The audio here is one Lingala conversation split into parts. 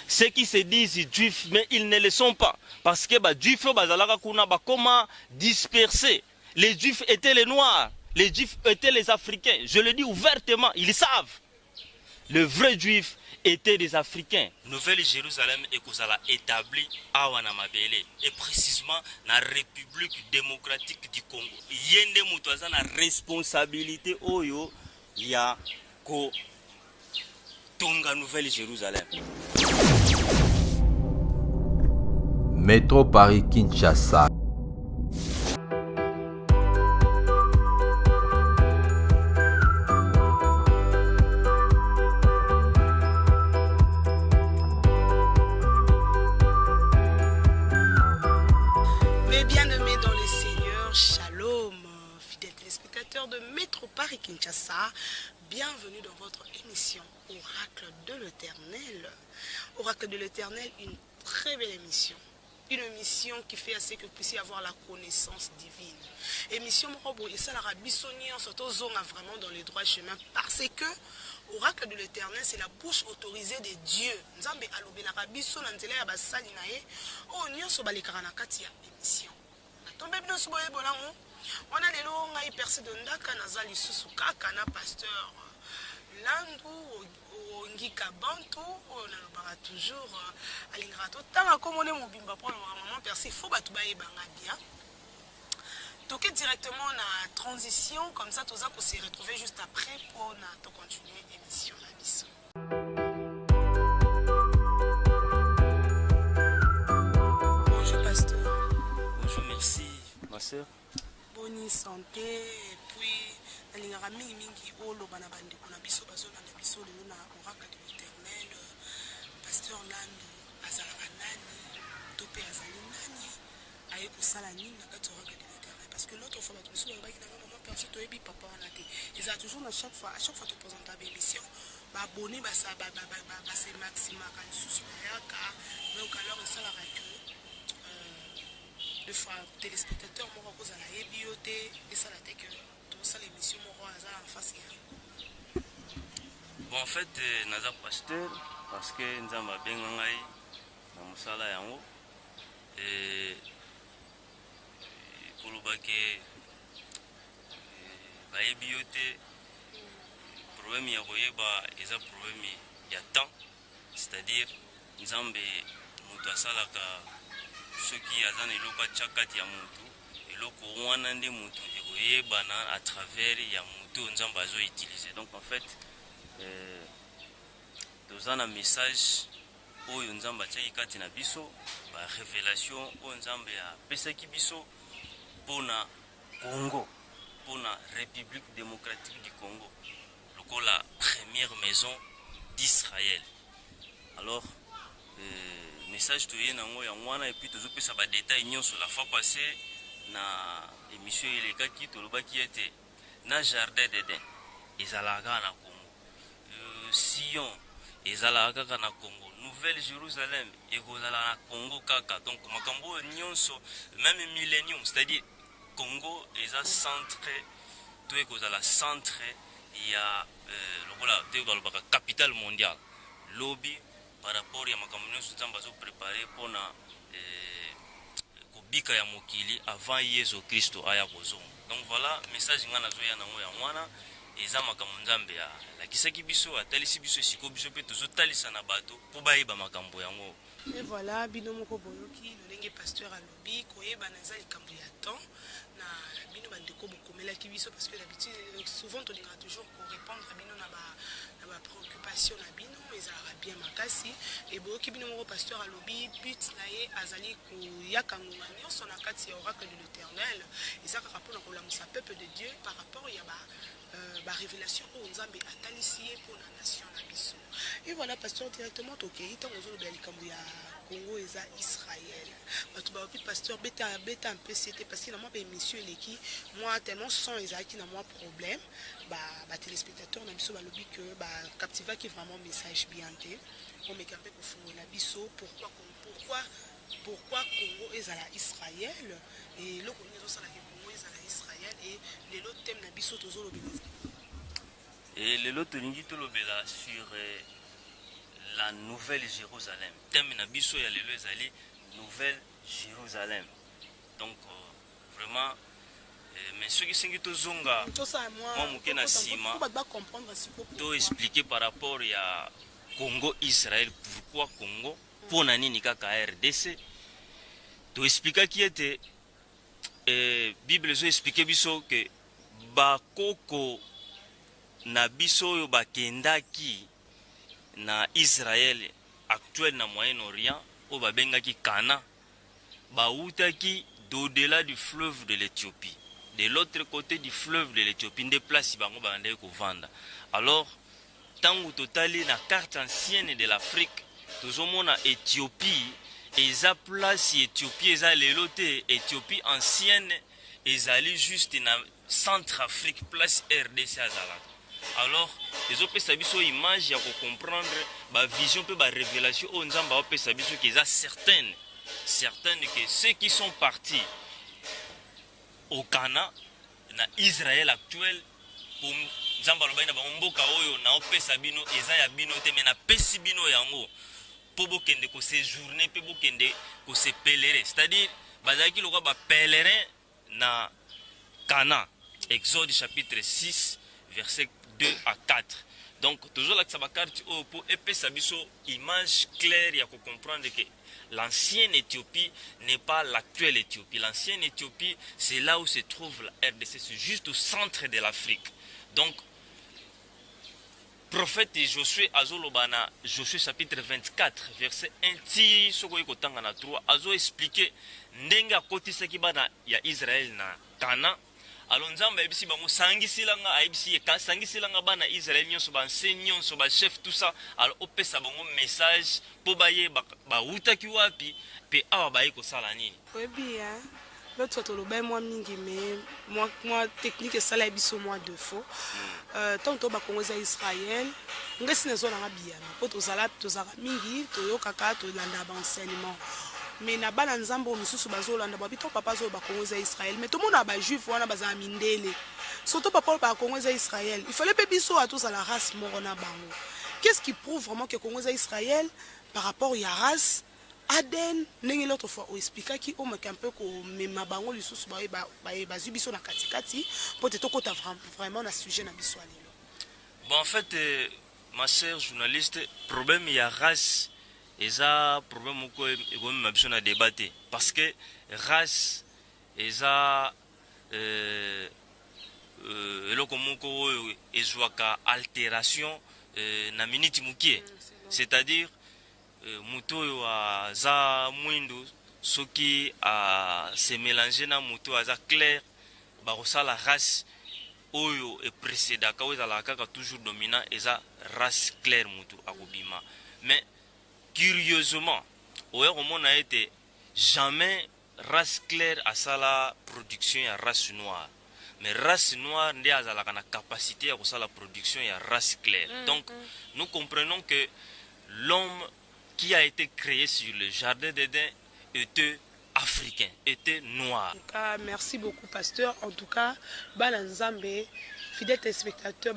Ceux qui se disent juifs, mais ils ne le sont pas. Parce que les juifs comment dispersés. Les juifs étaient les noirs, les juifs étaient les africains. Je le dis ouvertement, ils savent. Le vrai juif était des Africains. Nouvelle-Jérusalem est établie à Wanamabele et précisément dans la République démocratique du Congo. Yende Moutouaza na responsabilité oyo ya ko Tonga Nouvelle-Jérusalem. Métro Paris Kinshasa. De Métro Paris Kinshasa, bienvenue dans votre émission Oracle de l'Éternel. Oracle de l'Éternel, une très belle émission. Une émission qui fait assez que vous puissiez avoir la connaissance divine. Émission Morobo et ça la rabissonnier en surtout zone vraiment dans les droits chemins parce que Oracle de l'Éternel, c'est la bouche autorisée des dieux. Nzambe alobe la rabisso nantela ya basali na ye. Oh nyonso balekara na kati ya émission. Tombe bino soboye bolango. On a les longs à y percer de Ndaka Nazali Susuka, Kana Pasteur Landu, Ngika Bantu, on a toujours à l'ingrato. Tant comme on est mon bimba pour le moment, percé, faut battre Bangadia. Donc directement la transition, comme ça, tout ça qu'on s'est retrouvé juste après pour continuer l'émission la mission. Bonjour Pasteur. Bonjour, merci ma soeur. Bonne santé et puis alingaka mingi oloba na bandeko na biso bazolanda biso lelo na Oracle de l'Éternel Pasteur Landu azalaka nani to pe azali nani aye kosala nini na kati Oracle de l'Éternel parce que l'autre fois bato biso balobaki na maman perso toyebi papa wana te eza toujours à chaque fois to présente l'émission baabonné base maximaka lisusu bayaka donc alors esalaka que des fois téléspectateurs moko kozala yebi yo te esala te que tosala émission moko aza en face ya bon en fait naza pasteur parce que nzambe abenga ngai na mosala yango koloba ke bayebi yo te problème ya koyeba eza problème ya temps c'est-à-dire nzambe moto asalaka soki aza na eloko atya kati ya motu eloko wana nde motu ekoyebana à travers ya motu oyo nzambe azoutilize. Donc en fait toza na message oyo nzambe atiaki kati na biso barévélation oyo nzambe apesaki biso mpona Congo, mpona République démocratique du Congo lokola première maison d'Israël. Alors message to yena ngo ya mwana et puis tozopesa ba détails nyonso la fois passée na émission elekaki tolobaki ete na jardin d'Éden ezalaka na Congo, Sion ezalaka kaka na Congo, Nouvelle-Jérusalem ekozala na Congo kaka. Donc makambo nyonso même millénium, c'est-à-dire Congo eza centre to ekozala centre ya lokola te balobaka capitale mondiale lobby par rapport à ma communauté nous avons préparé pour na kubika ya mokili avant Yesu Kristo aya kozo. Donc voilà message ngana zoya na ngoya mwana eza makambo nzambe ya lakisaki biso atalisi biso siko biso pe tozo talisa na bato po bayeba makambo yango. Et voilà bino moko boyoki ndenge pasteur alobi koyeba na za likambo ya temps na bino bandeko bokomela ki biso parce que d'habitude souvent on dira toujours pour répondre à bino na ba préoccupation na bino ezalaka bien makasi et boyoki bino moko pasteur alobi but na ye azali koyaka ngonga nyonso na kati ya Oracle de l'Éternel ezaka mpona kolamusa peuple de Dieu par rapport ya ba révélation au nzambe atalisi pour la nation na biso. Et voilà pasteur directement tokei tant ozolo ba likambo ya Congo eza Israël. Bato ba opi pasteur beta un peu c'était parce que na moi ba émission eleki moi tellement son ezaki na moi problème ba téléspectateurs na biso ba lobi que ba captiva qui vraiment message bien té on me camper ko fungola biso pourquoi Congo ezala Israël et le Congo ezala Congo ezala Israël et les autres thèmes na biso tozolo bino. Et les lots tolingi tolobela sur la nouvelle Jérusalem. Thème na biso ya lelo ezali nouvelle Jérusalem. Donc vraiment mais ceux qui sont tozonga moi moke na sima to expliquer par rapport ya Congo Israël, pourquoi Congo pour nani kaka RDC to expliquer qui était Bible zo expliquer biso que bakoko na biso oyo bakendaki na Israël actuel na Moyen-Orient oyo babengaki Cana bautaki d'au-delà du fleuve de l'Éthiopie, de l'autre côté du fleuve de l'Éthiopie, des places bango bandai ko vanda. Alors tango totali na carte ancienne de l'Afrique tozomona Éthiopie eza place Éthiopie eza lelo te Éthiopie ancienne ezali juste na Centrafrique place RDC azalaka. Alors les opesa biso image ya ko comprendre ba vision pe ba révélation o nzamba opesa biso ki eza certaines que ceux qui sont partis au Cana na Israël actuel pour nzamba lobaina ba mboka oyo na opesa bino eza ya bino te mena pesi bino yango pour bokende ko séjourner pe bokende ko se pèlerer, c'est-à-dire bazaki lokwa ba pèlerin na Cana. Exode chapitre 6 verset 2 à 4. Donc toujours là que ça va carte pour épais biso image claire il y a qu'on comprendre que l'ancienne Éthiopie n'est pas l'actuelle Éthiopie. L'ancienne Éthiopie, c'est là où se trouve la RDC, c'est juste au centre de l'Afrique. Donc prophète Josué azolobana Josué chapitre 24 verset 1 ti soko yekotanga na 3 azo expliquer ndenga kotisa kibana ya Israël na Cana. Alors nzamba ebisi bango sangisilanga aibisi ka sangisilanga bana Israël nyonso ba enseignant so ba chef tout ça. Alors opesa bango message po baye ba utaki wapi pe awa baye ko sala nini. Oui bien. L'autre fois, le moi mingi mais moi technique ça la biso moi de faux. Tant que Congo Israël, on est dans zone bien. Pour tous zala mingi to yo kaka to landa ba enseignement. Mais na bana nzambo misusu bazolanda ba bito papa zo ba Congo Israël mais tout le monde a ba juif wana baza mindele. Surtout papa ba Congo Israël. Il fallait pas biso à tous à la race morona bango. Qu'est-ce qui prouve vraiment que Congo Israël par rapport à la race Aden nengi l'autre fois on expliqua qui on un peu comme mais ma bango lisusu ba zubiso na katikati pour te toko vraiment na sujet na biso alelo. Bon en fait ma sœur journaliste problème ya race eza problème ko e ma biso na débattre parce que race eza eloko moko oyo ezwaka altération na minute mukie, c'est-à-dire muto oyo aza mwindo soki se mélanger na muto aza clair bakosala race oyo e précédaka oyo ezalaka kaka toujours dominant eza race claire mutu akobima. Mais curieusement oyo komona ete jamais race claire asala production ya race noire, mais race noire nde azalaka na capacité ya kosala production ya race claire. Donc nous comprenons que l'homme qui a été créé sur le jardin d'Éden était africain, était noir. En tout cas, merci beaucoup pasteur. En tout cas, Balanzambe, fidèles téléspectateurs,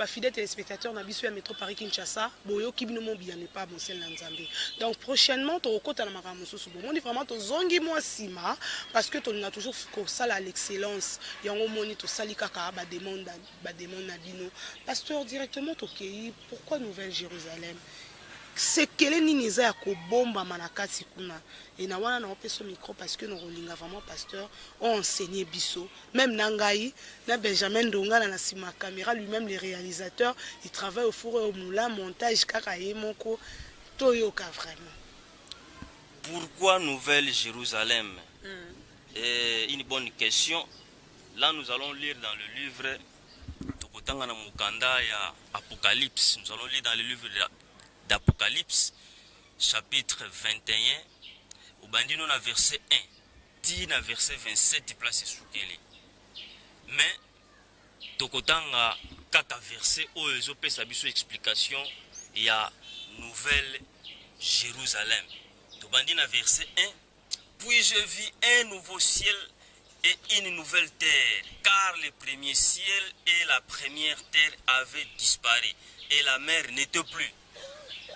na biso ya métro Paris Kinshasa, boyo kibino mo bien n'est pas bon sel Nzambe. Donc prochainement to okota na makambo soso bon. On dit vraiment to zongi moi sima parce que on a toujours ça à l'excellence. Yango moni to sali kaka ba demande na bino. Pasteur directement to kei pourquoi Nouvelle Jérusalem? C'est quel est niniza ya ko bomba manakati kuna et na wana na opeso micro parce que nous rolinga vraiment pasteur on enseigné biso même nangai na Benjamin Ndonga na sima caméra lui-même les réalisateurs ils travaillent au four et au moulin montage kaka yemoko toyoka vraiment. Pourquoi Nouvelle Jérusalem? Une bonne question. Là nous allons lire dans le livre Tokotanga na Mukanda ya Apocalypse. Nous allons lire dans le livre d'Apocalypse, chapitre 21, au bandino na verset 1, ti na verset 27, place soukele. Mais, tokotanga kaka verset, où ils ont sa biso explication, il y a Nouvelle Jérusalem. Au bandino na verset 1, puis je vis un nouveau ciel et une nouvelle terre, car le premier ciel et la première terre avaient disparu, et la mer n'était plus.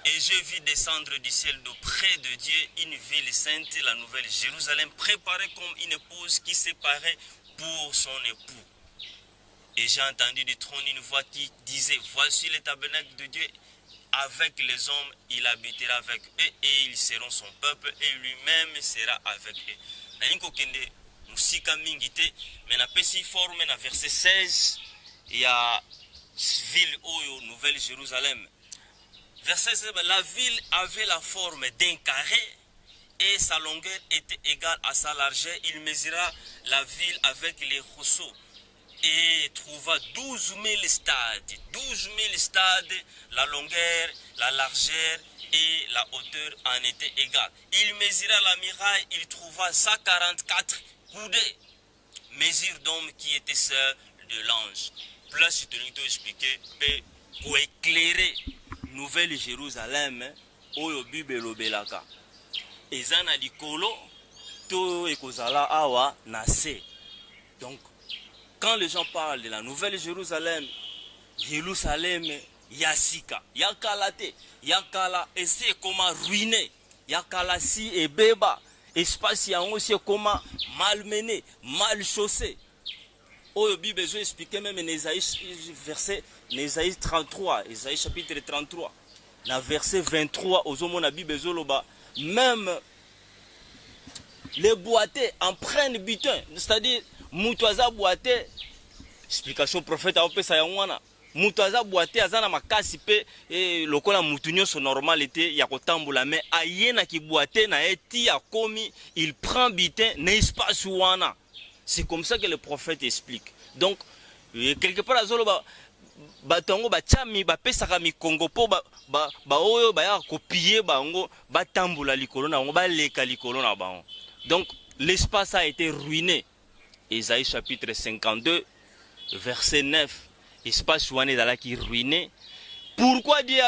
Et je vis descendre du ciel d'auprès de Dieu une ville sainte, la nouvelle Jérusalem, préparée comme une épouse qui s'est parée pour son époux. Et j'ai entendu du trône une voix qui disait, voici le tabernacle de Dieu avec les hommes, il habitera avec eux et ils seront son peuple et lui-même sera avec eux. Nainko kende musika mingite, mais na pesi forme na verset 16, il y a ville Oyo, Nouvelle Jérusalem. Verset 16, la ville avait la forme d'un carré et sa longueur était égale à sa largeur. Il mesura la ville avec les rousseaux et trouva 12 000 stades. 12 000 stades, la longueur, la largeur et la hauteur en étaient égales. Il mesura la muraille, il trouva 144 coudées. Mesure d'homme qui était seul de l'ange. Place tonique expliqué, pour éclairer Nouvelle Jérusalem, Oyo Bible lobelaka. Ezana likolo, to ekozala awa nase. Donc, quand les gens parlent de la Nouvelle Jérusalem, Jérusalem, Yasika, Yakalate, Yakala, et c'est comment ruiner, Yakala si et beba, espace yango c'est comment malmené, mal chaussé. Oyo Bible je expliquer même en Ésaïe verset Ésaïe 33, Ésaïe chapitre 33. Dans verset 23, ozomona Bible zoloba, même les boités en prennent butin, c'est-à-dire Moutouaza boité, explication prophète a opé sayangwana. Moutouaza boité azana makasi pe et lokola moutunyo son normalité ya kotambola mais ayena ki boité na eti ya komi il prend butin n'est pas wana. C'est comme ça que le prophète explique. Donc quelque part azolo batongo bachami bapesaka mikongo po ba oyo ba ya copier bango batambola likolo na bango ba leka likolo na bango. Donc l'espace a été ruiné. Ésaïe chapitre 52, verset 9. Espace ouané dans la qui ruiné. Pourquoi Dieu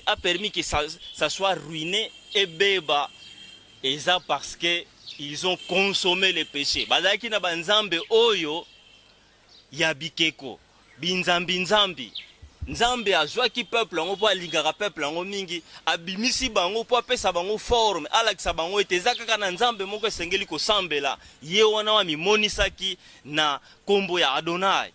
a permis que ça soit ruiné et béba? Et ça parce que ils ont consommé les péchés. Bazaki na banzambe oyo yabikeko. Binzambi nzambi. Nzambe azwaki peuple yango po alingaka peuple yango mingi abimisi bango po apesa bango forme alakisa bango ete eza kaka na nzambe moko esengeli kosambela ye wana wa mimonisaki na kombo ya Adonai.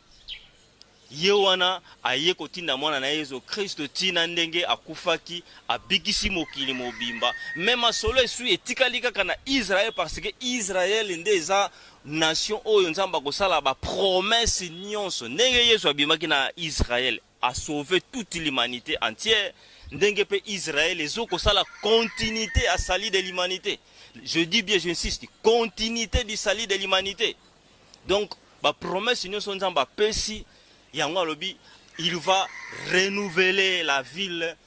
Ye wana aye kotinda mwana na Yesu Kristo tina ndenge akufaki abikisi mokili mobimba même solo esu etikali kaka na Israël parce que Israël nde eza nation oyo nzamba kosala ba promesse nyonso ndenge Yesu abimaki na Israël a sauvé toute l'humanité entière. Ndenge pe Israël ezoko sala continuité à salut de l'humanité. Je dis bien, j'insiste, continuité du salut de l'humanité. Donc, ba promesse nyonso nzamba pesi yango alobi, il va renouveler la ville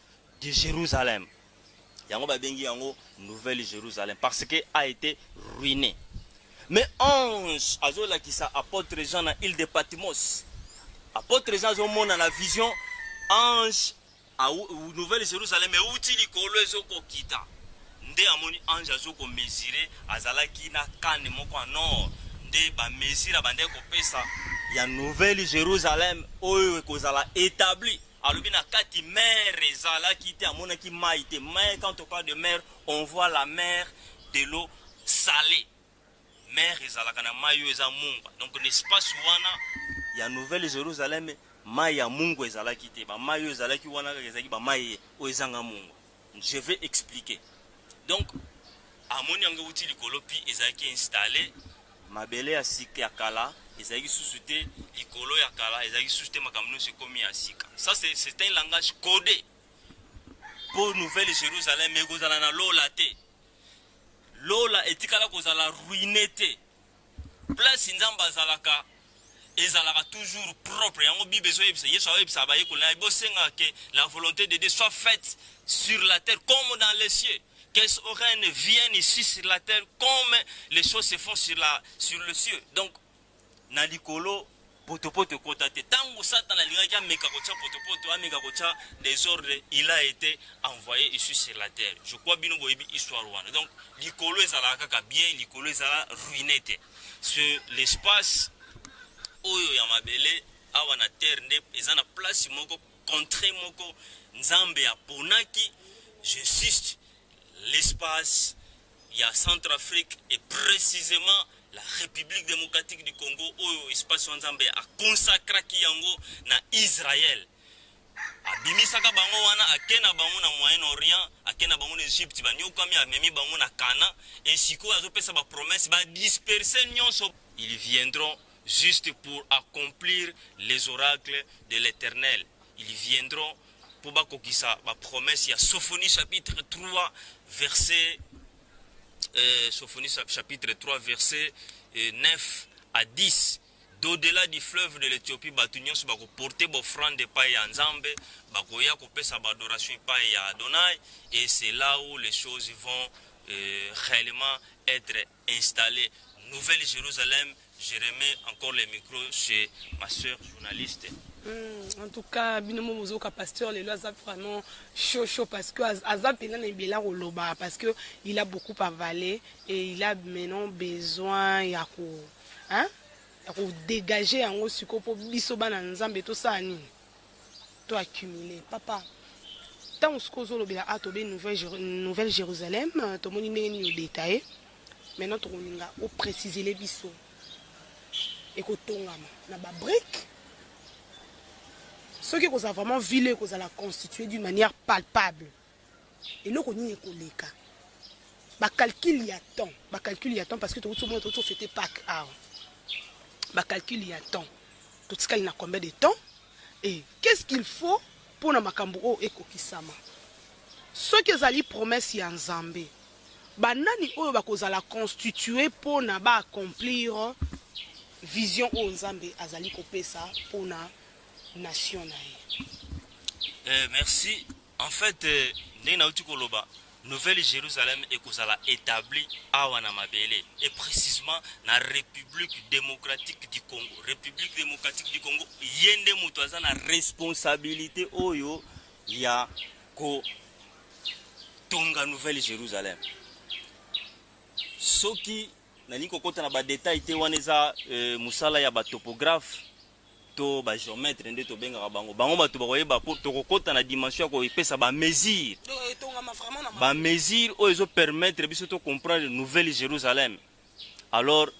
de Jérusalem. Yango ba bengi yango Nouvelle Jérusalem parce que a été ruiné. Mais ange azola ki sa apôtre Jean na île de Patmos. Apôtre Jean zomona na vision ange a Nouvelle Jérusalem e uti likolo ezoko kita. Nde amoni ange azoko mesurer azalaki na kane moko en or. Nde ba mesure bande ko pesa ya Nouvelle Jérusalem oyo ekozala établi. Alobi na kati mer ezalaki te amonaki mai te. Mais quand on parle de mer, on voit la mer de l'eau salée. Mer ezalaka na mai eza munga. Donc l'espace wana ya Nouvelle Jérusalem mai ya mungu ezalaki te. Ba mai ezalaki wana ezalaki ba mai o ezanga mungu. Je vais expliquer. Donc amoni anga uti likolo pi ezalaki installé mabele ya sika ya kala ezalaki susute likolo ya kala ezalaki susute makamno se komi ya sika. Ça c'est un langage codé pour Nouvelle Jérusalem ekozala na lola te. Lola etikala kozala ruiné te. Place nzamba zalaka ezalaka toujours propre. Yango Bible zo yebisa Yesu ayebisa ba yekola bosenga que la volonté de Dieu soit faite sur la terre comme dans les cieux. Que ce règne vienne ici sur la terre comme les choses se font sur le ciel. Donc na likolo potopoto kotate tango Satan alingaki ameka kocha potopoto ameka kocha désordre, il a été envoyé ici sur la terre. Je crois bino boyebi histoire wana. Donc likolo ezalaka ka bien, likolo ezala ruiné te. Sur l'espace oyo ya mabele awa na terre nde ezana place moko contrée moko nzambe ya ponaki j'insiste, l'espace, il y a Centrafrique et précisément la République démocratique du Congo, où espace Nzambe a consacré Kiyango na Israël. Abimisaka bango wana akena bango na Moyen-Orient, akena bango na Égypte, banyokami amemi bango na Cana, et siko azopesa ba promesse ba disperser nyonso. Ils viendront juste pour accomplir les oracles de l'Éternel. Ils viendront pour bakokisa ba promesse. Il y a Sophonie chapitre 3 verset Sophonie chapitre 3 verset 9 à 10. D'au-delà du fleuve de l'Éthiopie, Batunion se bako porter l'offrande de paille à Nzambe, bakoya kope sa adoration paille à Adonai, et c'est là où les choses vont réellement être installées. Nouvelle Jérusalem, je remets encore le micro chez ma soeur journaliste. En tout cas, binomo mozoka pasteur les lois vraiment chaud parce que Azap parce que il a beaucoup avalé et il a maintenant besoin pour dégager en haut suko pour biso bana nzambe to ça nini to accumuler papa tant ce zo lobela atobe nouvelle Jérusalem to moni ndenge détaillé maintenant to koninga o préciser les biso et ko tongama na ba brique ce qui vous a vraiment vilé que vous allez constituer d'une manière palpable et là qu'on y est koleka ba calcul y a temps parce que tout le monde tout fêter Pâques ba calcul y a temps tout ce qu'il y a combien de temps et qu'est-ce qu'il faut pour na makambo e kokisama ce que zali promesse ya Nzambe banani oyo bakozala constituer pour na ba accomplir vision o Nzambe azali kopesa pour na nation na merci. En fait, Nouvelle Jérusalem est établie à Wanamabele et précisément la République démocratique du Congo. République démocratique du Congo, yende mutuaza na responsabilité oyo ya ko tonga Nouvelle Jérusalem. Soki nani kokota na ba détail te waneza musala ya ba topographe to ba géomètre ndé to benga bango bato bakoyeba pour to kokota na dimension ko ipesa ba mesure ba mesure o ezo permettre biso to comprendre Nouvelle Jérusalem. Alors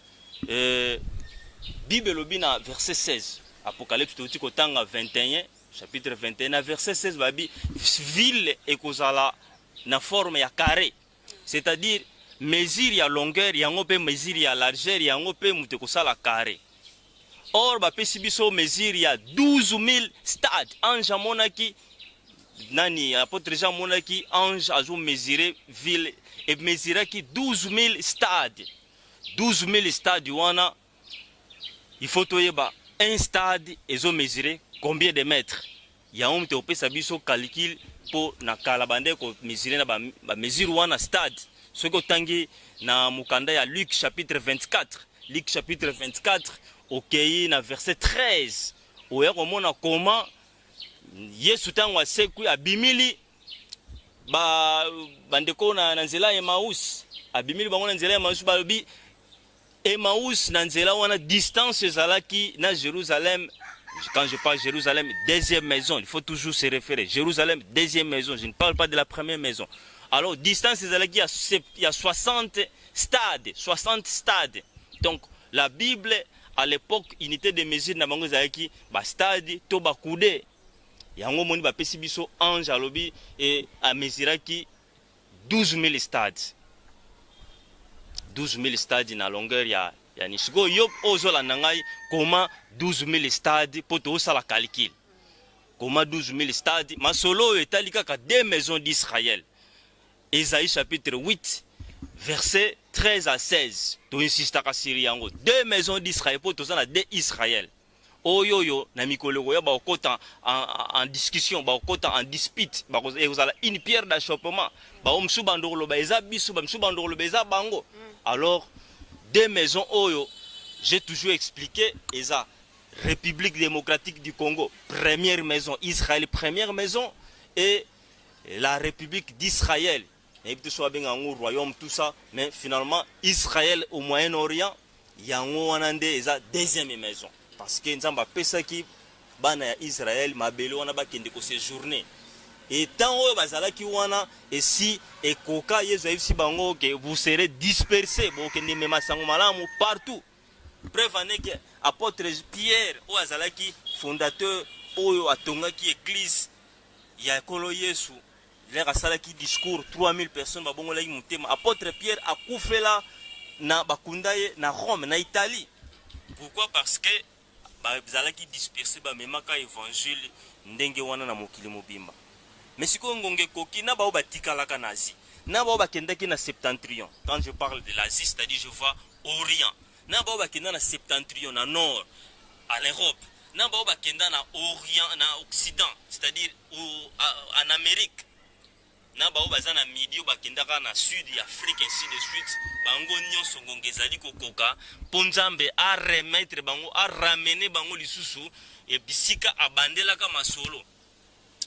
Bible lobina verset 16 Apocalypse to tiko tanga 21 chapitre 21 verset 16 babi ville ekozala na forme ya carré, c'est-à-dire mesure ya longueur yango pe mesure ya largeur yango pe mutu kosala carré. Or bapesi biso mesure ya 12 000 stades. Ange monaki nani apôtre Jean monaki ange azo mesurer ville et mesurer ki 12 000 stades. 12 000 stades wana il faut toyeba un stade ezo mesurer combien de mètres. Ya on te opesa biso calcul pour na kala bande ko mesurer na ba mesure wana stade. Soko tangi na mukanda ya Luc chapitre 24. Luc chapitre 24 okei na verset 13 oya komona comment Yesu tango aseku abimili bandeko na nzela Emmaüs abimili bango na nzela Emmaüs balobi Emmaüs na nzela wana distance ezalaki na Jérusalem. Quand je parle Jérusalem, deuxième maison, il faut toujours se référer. Jérusalem, deuxième maison, je ne parle pas de la première maison. Alors distance ezalaki il y a 60 stades, 60 stades. Donc la Bible à l'époque unité de mesure na bango zaki ba stade to ba coude yango moni ba pesi biso ange alobi et a mesuraki 12 000 stades. 12 000 stades na longueur ya nisiko yop ozola nangai comment 12 000 stades pour to sala calcul. Comment 12 000 stades masolo etalika ka deux maisons d'Israël. Ésaïe chapitre 8 verset 13 à 16. To insista ka siriango deux maisons d'Israël pour to na deux Israël. Oyoyo na mikolo ya ba okota en discussion ba okota en dispute ba kozala une pierre d'achoppement ba omsu bandolo ba eza biso ba msu bandolo ba eza bango. Alors deux maisons oyo j'ai toujours expliqué eza République démocratique du Congo première maison, Israël première maison et la République d'Israël. Et tout ça bien en royaume tout ça mais finalement Israël au Moyen-Orient yango wanande eza deuxième maison parce que nzamba pesa ki bana ya Israël mabelo wana ba kende ko séjourner et tant oyo bazalaki wana esi ekoka yesu ayebisi bango que vous serez dispersés bokende mema sango malamu partout. Preuve en est que apôtre Pierre oyo azalaki fondateur oyo atongaki église ya ekolo Yesu lere asalaki discours 3000 personnes babongolaki motema. Apôtre Pierre akufela na bakunda ye na Rome na Italie. Pourquoi? Parce que bazalaki dispersé bamemaka évangile ndenge wana na mokili mobimba. Mais sikoyo ngonge koki na bao batikalaka na Asie, na bao bakendaki na septentrion. Quand je parle de l'Asie, c'est-à-dire je vois Orient. Na bao bakenda na septentrion, na nord, à l'Europe. Na bao bakenda na Orient, na Occident, c'est-à-dire en Amérique. Na bao baza na midi bakendaka na sud ya Afrique, ainsi de suite. Bango nyonso ngonge ezali kokoka po Nzambe a remettre bango, a ramener bango lisusu et bisika abandelaka masolo.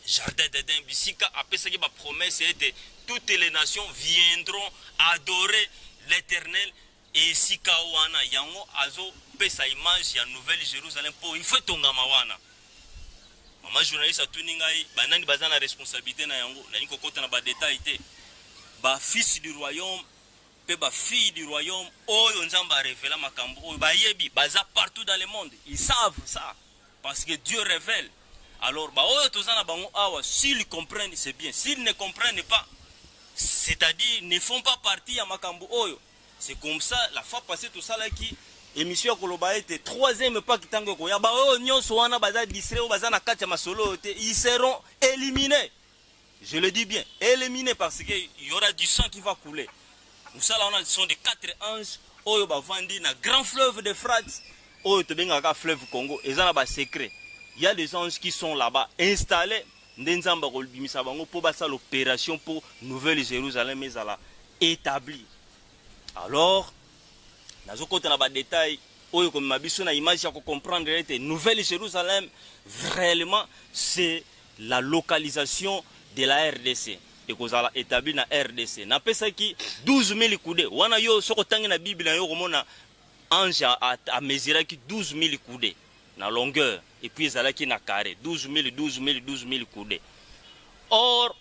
Jardin d'Éden, bisika apesaki ba promesse était toutes les nations viendront adorer l'Éternel et sika wana yango azo pesa image ya Nouvelle Jérusalem po il faut tongama wana. Mama journaliste atuni ngai banani baza na responsabilité na yango na niko kota na ba détail te. Ba fils du royaume pe ba fille du royaume oyo Nzamba révéla makambo oyo ba yebi baza partout dans le monde. Ils savent ça parce que Dieu révèle. Alors, s'ils comprennent, c'est bien. S'ils ne comprennent pas, c'est-à-dire ne font pas partie à Makambo Oyo. C'est comme ça, la fois passée, tout ça là qui, émission Koloba était troisième pas qui tango koya, ils seront éliminés. Je le dis bien, éliminés parce qu'il y aura du sang qui va couler. Nous ça là, on a sont des 4 anges, Oyo Bavandi, na grand fleuve de Frats, Oyo Tobengaka fleuve Congo, et ça là secret. Il y a des anges qui sont là-bas installés pour l'opération pour Nouvelle Jérusalem mais à la établie. Alors, dans ce détail, comme ma image pour comprendre Nouvelle Jérusalem, réellement, c'est la localisation de la RDC. Et qu'on a établi dans la RDC. N'a pas ça qui 12 000 coudées. Wana yo soko tangi na Bible na yo komona ange à mesurer qui 12 000 coudées. Na longueur et puis ezalaki na carré 12 000 coudées. Or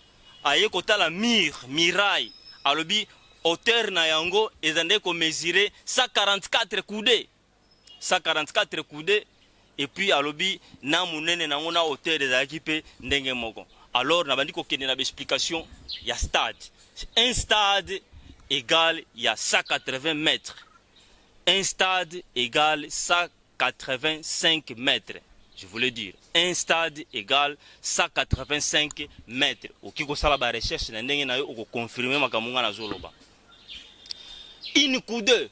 aye kota la miraille alobi hauteur na yango ezande ko mesurer 144 coudées 144 coudées et puis alobi na munene na ngona hauteur ezalaki pe ndenge moko. Alors na bandi ko kende na explication ya stade. Un stade égale il y a 180 mètres. Un stade égale 185 mètres, je voulais dire. Un stade égale 185 mètres. Oki ko sala ba recherche na ndenge na yo ko confirmer makamunga na zoloba. Une coudée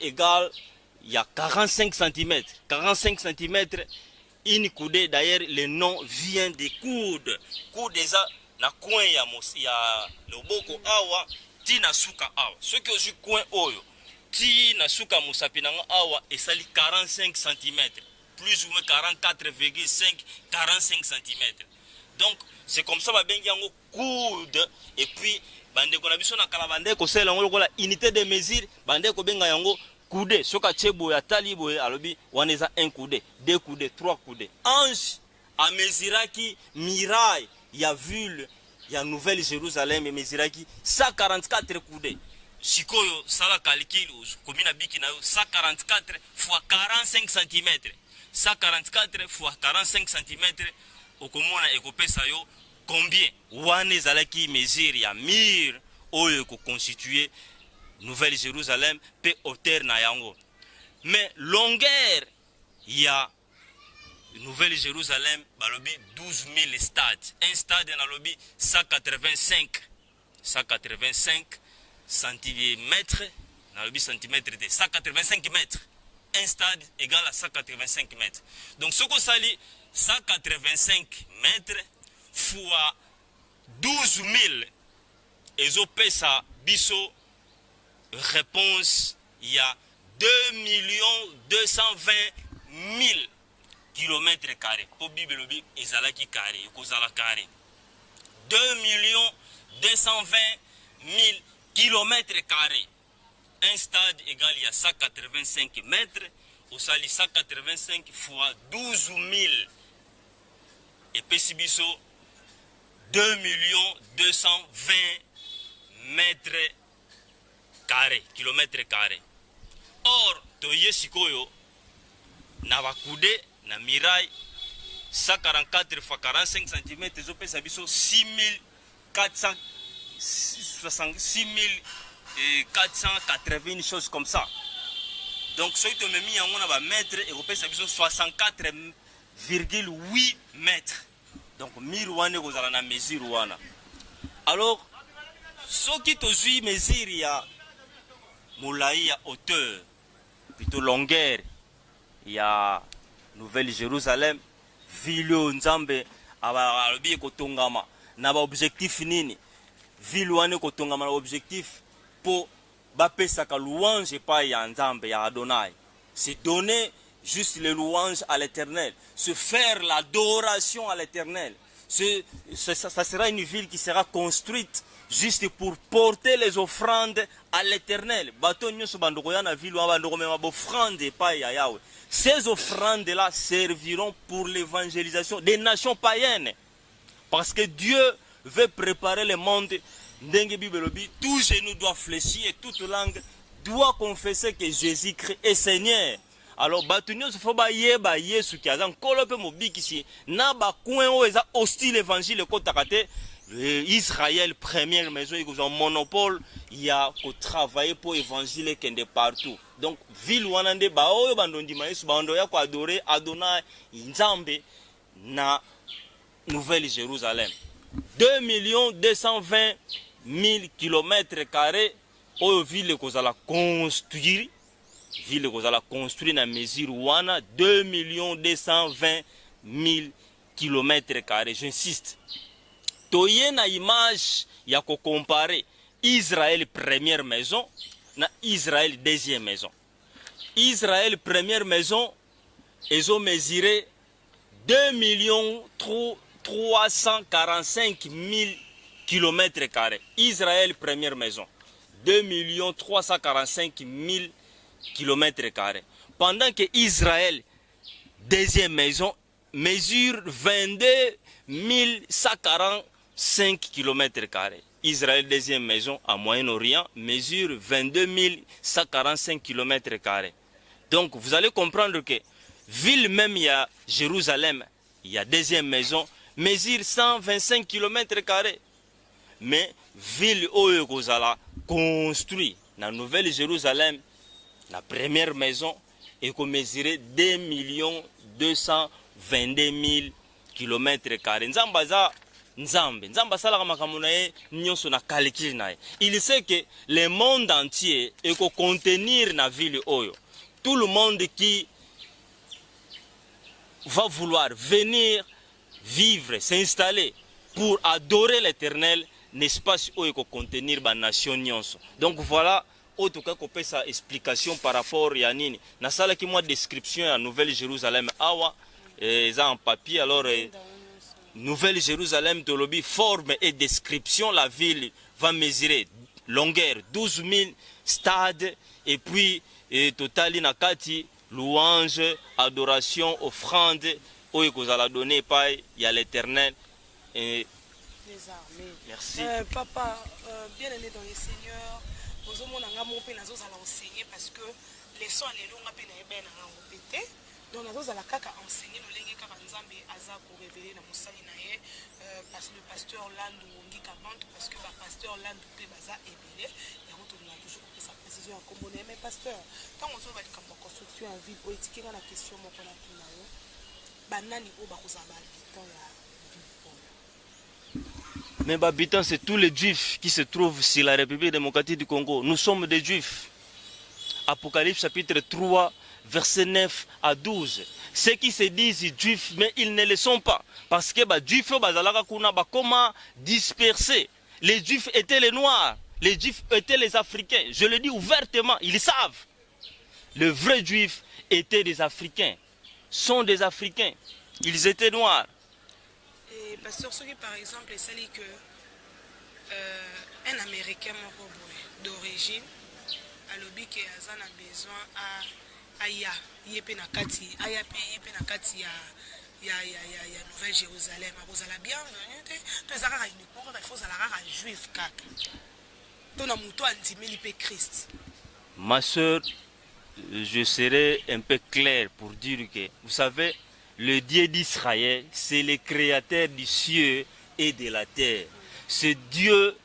égale il y a 45 cm. 45 cm. Une coudée d'ailleurs le nom vient des coudes. Coude eza na coin ya loboko awa tina suka awa. Ce que je coin oyo ti na suka musapi nanga awa esali 45 cm, plus ou moins 44,5 45 cm. Donc c'est comme ça ba bengi yango coude et puis bande ko na biso na kala bande ko sela ngolo kola unité de mesure bande ko benga yango coude soka chebo ya talibo alobi waneza 1 coude, 2 coude, 3 coude. Ange a mesuraki miraille ya ville ya Nouvelle Jérusalem et mesuraki 144 coude. Sikoyo sala calcul komina biki na 144 fois 45 cm. 144 fois 45 cm okomona ekopesa yo combien wane zalaki mesure ya mur oyo ko constituer Nouvelle Jérusalem pe hauteur na yango. Mais longueur ya Nouvelle Jérusalem balobi 12 000 stades. Un stade na lobi 185 centimètres, dans le centimètre de 185 mètres. Un stade égale à 185 mètres. Donc ce qu'on s'allie 185 mètres fois 12 000 et zo pesa biso réponse il y a 2 220 000 kilomètres carrés. Pour Bible lobi ezalaki carré, ekozala carré. 2 220 000 kilomètres carrés. Un stade égal il y a 185 mètres. Au sali 185 fois 12 000 epesi biso 2 220 mètres carrés, kilomètres carrés. Or toye sikoyo na bakude na miraille 144 x 45 cm ezopesa biso 6480, une chose comme ça. Donc soki tomemi yango na bamètre ekopesa biso 64,8 mètres. Donc mire wana ekozala na mesure wana. Alors soki tozwi mesure ya molai ya hauteur plutôt longueur ya Nouvelle-Jérusalem, ville oyo nzambe alobi ekotongama na baobjectif nini, ville wana ekotongama na objectif mpo bapesaka louange epai ya nzambe ya Adonai. C'est donner juste les louanges à l'Éternel, se faire l'adoration à l'Éternel. Ça sera une ville qui sera construite juste pour porter les offrandes à l'Éternel. Ces offrandes-là serviront pour l'évangélisation des nations païennes. Parce que Dieu veut préparer le monde. Tout genou doit fléchir et toute langue doit confesser que Jésus-Christ est Seigneur. Alors batunyo faut ba yeba Yesu ki azan kolope mobikisi na ba coin o eza hostile évangile ko takate Israël première maison ils ont monopole il y a ko travailler pour évangile kende partout. Donc ville wana nde ba oyo bandondima Yesu bando ya ko adorer Adonai Nzambe na Nouvelle-Jérusalem. 2 220 000 km², oyo ville kozala construire. Ville kozala construire na mesure wana 2 220 000 km². J'insiste. Toye na image ya ko comparer Israël première maison na Israël deuxième maison. Israël première maison ezo mesurer 2 345 000 km². Israël première maison 2 345 000 km². Pendant que Israël deuxième maison mesure 22 145 km². Israël deuxième maison à Moyen-Orient mesure 22 145 km². Donc vous allez comprendre que ville même il y a Jérusalem, il y a deuxième maison mesure 125 km². Mais ville oyo kozala construit na Nouvelle-Jérusalem, la première maison est mesurée 2 222 000 km². Nzambaza Nzambe salaka makambo na ye nyonso na calcul na ye. Il sait que le monde entier est contenir na ville oyo. Tout le monde qui va vouloir venir vivre, s'installer pour adorer l'Éternel, n'espace oyo contenir ba nation nyonso. Donc voilà autre cas qu'on peut sa explication par rapport à nini. Na sala ki moi description à Nouvelle-Jérusalem awa ça en papier alors Nouvelle-Jérusalem de lobby forme et description la ville va mesurer longueur 12 000 stades et puis total nakati louange, adoration, offrande oyo kozala donner par il y a l'Éternel et les armées. Merci. Papa, bien aimé dans les seigneurs, aux hommes on a mon père nazo à enseigner parce que les sons les longs appellent les ben à répéter. Donc nazo à la kaka enseigner nos lengue kaka nzambe aza pour révéler na musali nae parce que le pasteur Landu ngi kabantu parce que le pasteur Landu pe baza ebele et on a toujours sa précision en combo mais pasteur tant on va être comme construction en ville ou étiquer la question mon qu'on a tout là banani o ba kozaba habitant ya Mais habitants, c'est tous les juifs qui se trouvent sur la République démocratique du Congo. Nous sommes des juifs. Apocalypse chapitre 3, verset 9 à 12. Ceux qui se disent juifs, mais ils ne le sont pas. Parce que les juifs comment dispersés. Les juifs étaient les noirs. Les juifs étaient les africains. Je le dis ouvertement, ils savent. Les vrais juifs étaient des africains. Sont des africains. Ils étaient noirs. Et pasteur, ce qui par exemple, c'est que un Américain d'origine, a lobby qui a besoin à aya yepe na kati aya pe yepe na kati ya Nouvelle Jérusalem akozala bienvenue te to eza kaka uniquement kaka ifo ozala kaka juif kaka to na moto andimeli mpe Christ. Ma sœur, je serai un peu clair pour dire que, vous savez, le Dieu d'Israël, c'est le créateur du ciel et de la terre. Ce Dieu,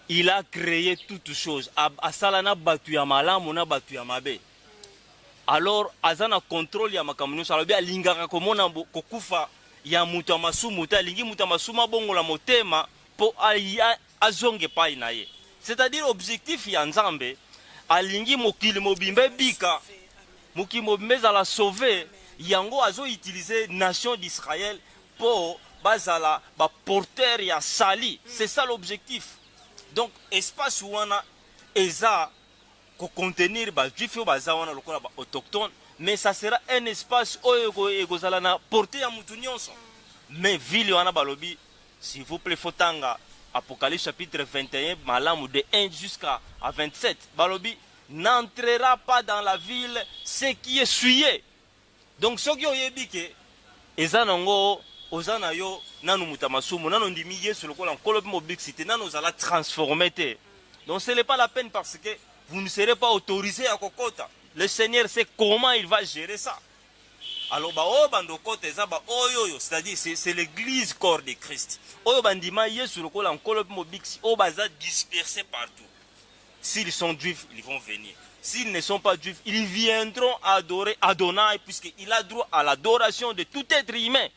il a créé toutes choses. Asalana batu ya malamu na batu ya mabe. Alors, azana contrôle ya makamuno salobi alingaka komona kokufa ya mutu masumu ta lingi mutu masuma bongo la motema po azonge pai na ye. C'est-à-dire objectif ya Nzambe alingi mokili mobimbe bika mokili mobimbe za la sauver yango azo utiliser nation d'Israël pour bazala ba porteur ya sali. C'est ça l'objectif. Donc espace wana eza ko contenir ba juif yo baza wana lokola ba autochtone, mais ça sera un espace oyo ekozala na portée ya mutu nyonso. Mais ville wana balobi s'il vous plaît fotanga Apocalypse chapitre 21 malamu de 1 jusqu'à 27 balobi n'entrera pas dans la ville ce qui est souillé. Donc ce qui oyebi ke eza nango ozana yo nanu mutamasumu nanu ndimi Yesu lokola nkolobi mobixité nanu zala transformer te. Donc ce n'est pas la peine parce que vous ne serez pas autorisé à kokota. Le Seigneur sait comment il va gérer ça. Alors ba o bando kote eza ba oyoyo, c'est-à-dire c'est l'église corps de Christ. Oyo bandima Yesu lokola nkolobi mobixi o baza dispersés partout. S'ils sont juifs, ils vont venir. S'ils ne sont pas juifs, ils viendront adorer Adonai, puisqu'il a droit à l'adoration de tout être humain.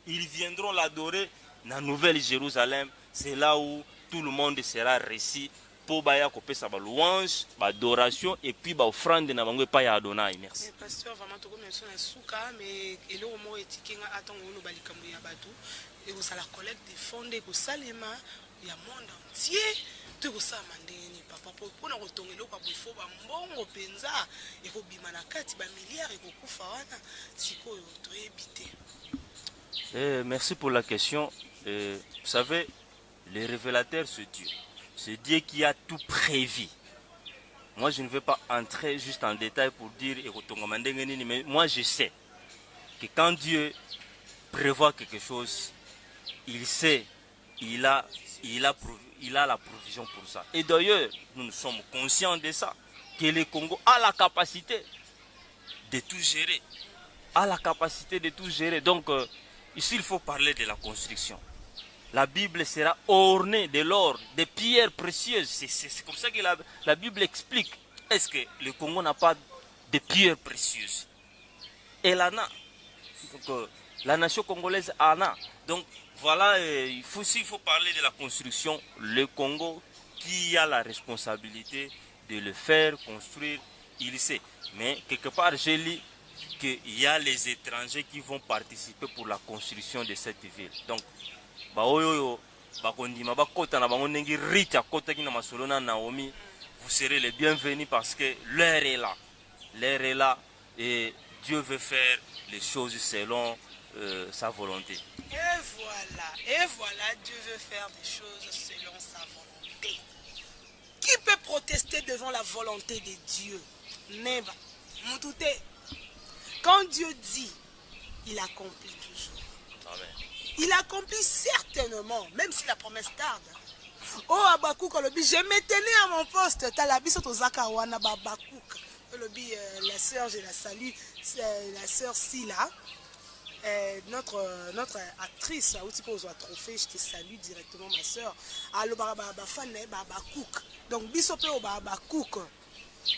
Ils viendront l'adorer dans la Nouvelle Jérusalem. C'est là où tout le monde sera récit pour baya kopé sa louange, adoration et puis ba offrande na bango pa ya Adonai. Merci. Pasteur, vraiment to comme ça na suka mais elo mo etikinga atongo no balikambo ya batu et vous la collecte des fonds de salema ya monde entier. Tokosama ndeni papa po na kotongelo kwa bifo ba mbongo penza ekobima na kati ba milliards ekokufa wana sikoyo toyebite. Merci pour la question. Vous savez, le révélateur c'est Dieu. C'est Dieu qui a tout prévu. Moi je ne vais pas entrer juste en détail pour dire mais moi je sais que quand Dieu prévoit quelque chose, il sait, il a la provision pour ça. Et d'ailleurs, nous sommes conscients de ça, que le Congo a la capacité de tout gérer. A la capacité de tout gérer. Donc, ici, il faut parler de la construction. La Bible sera ornée de l'or, des pierres précieuses. C'est comme ça que la Bible explique. Est-ce que le Congo n'a pas de pierres précieuses? Elle en a. Donc, la nation congolaise en a. Donc, voilà, s'il faut parler de la construction, le Congo qui a la responsabilité de le faire construire, il sait. Mais quelque part, j'ai lu qu'il y a les étrangers qui vont participer pour la construction de cette ville. Donc, vous serez les bienvenus parce que l'heure est là. L'heure est là et Dieu veut faire les choses selon sa volonté. Et voilà, Dieu veut faire des choses selon sa volonté. Qui peut protester devant la volonté de Dieu? Neba, Moutouté. Quand Dieu dit, il accomplit toujours. Amen. Il accomplit certainement, même si la promesse tarde. Oh, Abakouk, je me tenais à mon poste. Talabiso Tozaka Wana Babakouk. La sœur, je la salue, la sœur Sila. Notre actrice, a trophée, je te salue directement ma soeur. Alors, donc, bisope au Babakouk.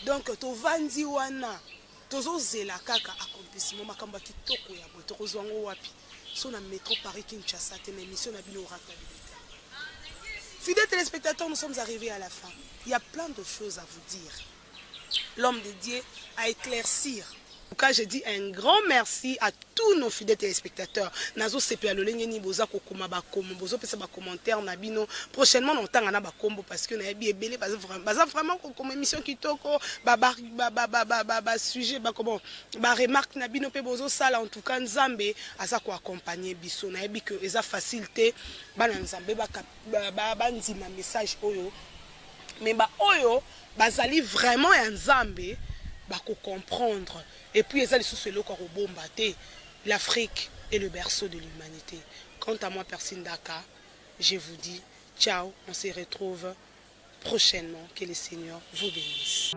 Donc, to vandi wana, tozo zela kaka accomplissement makamba kitoko ya boto kozwango wapi. So na métro Paris Kinshasa, te émission na bino rentabilité. Fidèles téléspectateurs, nous sommes arrivés à la fin. Il y a plein de choses à vous dire. L'homme de Dieu à éclaircir. En tout cas, je dis un grand merci à tous nos fidèles téléspectateurs. Nazo sepe alolenge ni boza kokoma ba komo bozo pesa ba commentaire na bino prochainement on tanga na ba kombo parce que na bi ebele baza vraiment comme émission kitoko ba sujet ba comment ba remarque na bino pe bozo sala en tout cas Nzambe asa ko accompagner biso na bi que eza facilité ba Nzambe ba nzima message oyo mais ba oyo bazali vraiment ya Nzambe ba ko comprendre. Et puis, l'Afrique, est le berceau de l'humanité. Quant à moi, Persine Daka, je vous dis ciao, on se retrouve prochainement. Que le Seigneur vous bénisse.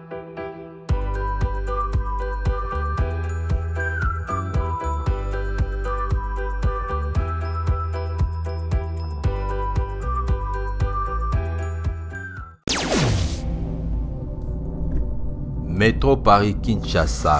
Métro Paris Kinshasa.